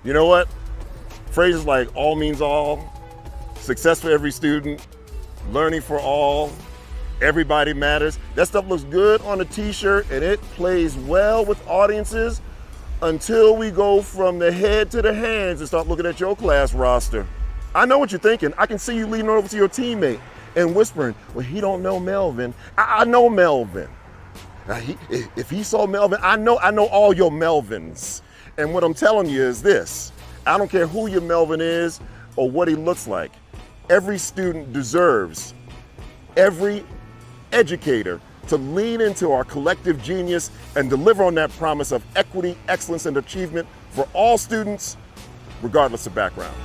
You know what? Phrases like all means all, success for every student, learning for all, everybody matters. That stuff looks good on a t-shirt and it plays well with audiences until we go from the head to the hands and start looking at your class roster. I know what you're thinking. I can see you leaning over to your teammate and whispering, well, he don't know Melvin. I know Melvin. If he saw Melvin, I know all your Melvins. And what I'm telling you is this: I don't care who your Melvin is or what he looks like. Every student deserves, every educator, to lean into our collective genius and deliver on that promise of equity, excellence, and achievement for all students, regardless of background.